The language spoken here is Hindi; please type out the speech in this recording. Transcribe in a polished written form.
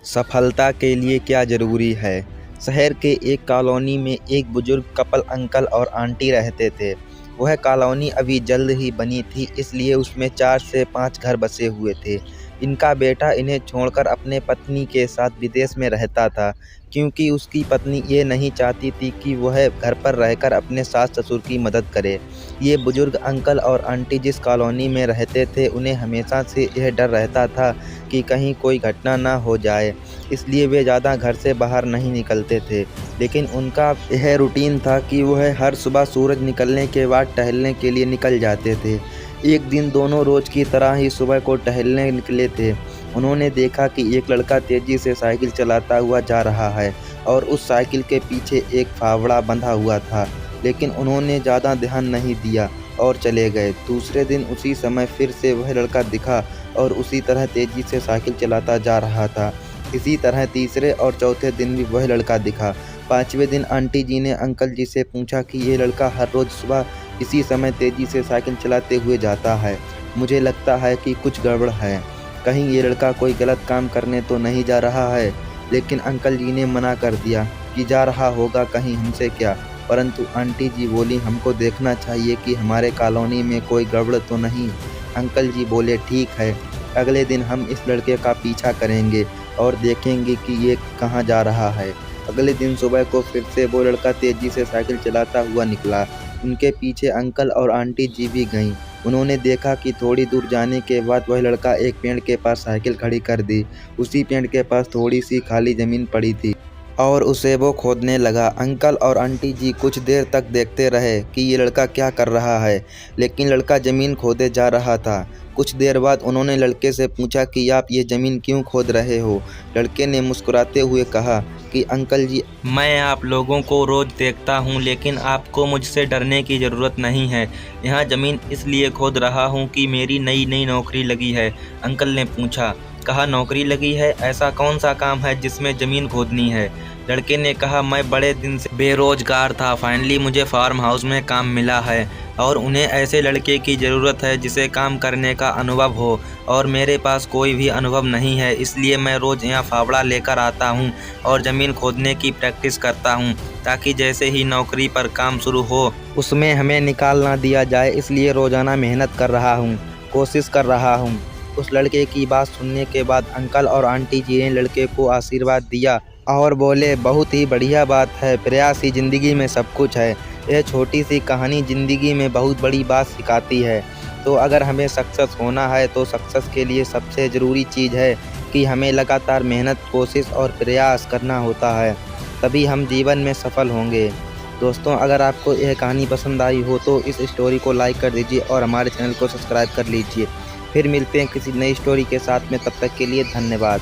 सफलता के लिए क्या ज़रूरी है? शहर के एक कॉलोनी में एक बुजुर्ग कपल अंकल और आंटी रहते थे। वह कॉलोनी अभी जल्द ही बनी थी, इसलिए उसमें 4 से 5 घर बसे हुए थे। इनका बेटा इन्हें छोड़कर अपने पत्नी के साथ विदेश में रहता था, क्योंकि उसकी पत्नी ये नहीं चाहती थी कि वह घर पर रहकर अपने सास-ससुर की मदद करे। ये बुजुर्ग अंकल और आंटी जिस कॉलोनी में रहते थे, उन्हें हमेशा से यह डर रहता था कि कहीं कोई घटना ना हो जाए, इसलिए वे ज़्यादा घर से बाहर नहीं निकलते थे। लेकिन उनका यह रूटीन था कि वह हर सुबह सूरज निकलने के बाद टहलने के लिए निकल जाते थे। एक दिन दोनों रोज़ की तरह ही सुबह को टहलने निकले थे। उन्होंने देखा कि एक लड़का तेज़ी से साइकिल चलाता हुआ जा रहा है और उस साइकिल के पीछे एक फावड़ा बंधा हुआ था, लेकिन उन्होंने ज़्यादा ध्यान नहीं दिया और चले गए। दूसरे दिन उसी समय फिर से वह लड़का दिखा और उसी तरह तेज़ी से साइकिल चलाता जा रहा था। इसी तरह तीसरे और चौथे दिन भी वह लड़का दिखा। 5वें दिन आंटी जी ने अंकल जी से पूछा कि ये लड़का हर रोज़ सुबह इसी समय तेज़ी से साइकिल चलाते हुए जाता है। मुझे लगता है कि कुछ गड़बड़ है। कहीं ये लड़का कोई गलत काम करने तो नहीं जा रहा है? लेकिन अंकल जी ने मना कर दिया कि जा रहा होगा कहीं, हमसे क्या। परंतु आंटी जी बोली, हमको देखना चाहिए कि हमारे कॉलोनी में कोई गड़बड़ तो नहीं। अंकल जी बोले, ठीक है, अगले दिन हम इस लड़के का पीछा करेंगे और देखेंगे कि ये कहाँ जा रहा है। अगले दिन सुबह को फिर से वो लड़का तेज़ी से साइकिल चलाता हुआ निकला। उनके पीछे अंकल और आंटी जी भी गईं। उन्होंने देखा कि थोड़ी दूर जाने के बाद वह लड़का एक पेड़ के पास साइकिल खड़ी कर दी। उसी पेड़ के पास थोड़ी सी खाली ज़मीन पड़ी थी और उसे वो खोदने लगा। अंकल और आंटी जी कुछ देर तक देखते रहे कि ये लड़का क्या कर रहा है, लेकिन लड़का ज़मीन खोदे जा रहा था। कुछ देर बाद उन्होंने लड़के से पूछा कि आप ये ज़मीन क्यों खोद रहे हो? लड़के ने मुस्कुराते हुए कहा कि अंकल जी, मैं आप लोगों को रोज़ देखता हूँ, लेकिन आपको मुझसे डरने की ज़रूरत नहीं है। यहाँ ज़मीन इसलिए खोद रहा हूँ कि मेरी नई नई नौकरी लगी है। अंकल ने पूछा, कहा नौकरी लगी है? ऐसा कौन सा काम है जिसमें ज़मीन खोदनी है? लड़के ने कहा, मैं बड़े दिन से बेरोज़गार था, फाइनली मुझे फार्म हाउस में काम मिला है और उन्हें ऐसे लड़के की ज़रूरत है जिसे काम करने का अनुभव हो, और मेरे पास कोई भी अनुभव नहीं है, इसलिए मैं रोज़ यहाँ फावड़ा लेकर आता हूँ और ज़मीन खोदने की प्रैक्टिस करता हूँ, ताकि जैसे ही नौकरी पर काम शुरू हो उसमें हमें निकाल ना दिया जाए, इसलिए रोज़ाना मेहनत कर रहा हूँ, कोशिश कर रहा हूँ। उस लड़के की बात सुनने के बाद अंकल और आंटी जी ने लड़के को आशीर्वाद दिया और बोले, बहुत ही बढ़िया बात है, प्रयास ही ज़िंदगी में सब कुछ है। यह छोटी सी कहानी ज़िंदगी में बहुत बड़ी बात सिखाती है। तो अगर हमें सक्सेस होना है तो सक्सेस के लिए सबसे ज़रूरी चीज़ है कि हमें लगातार मेहनत, कोशिश और प्रयास करना होता है, तभी हम जीवन में सफल होंगे। दोस्तों, अगर आपको यह कहानी पसंद आई हो तो इस स्टोरी को लाइक कर दीजिए और हमारे चैनल को सब्सक्राइब कर लीजिए। फिर मिलते हैं किसी नई स्टोरी के साथ में, तब तक के लिए धन्यवाद।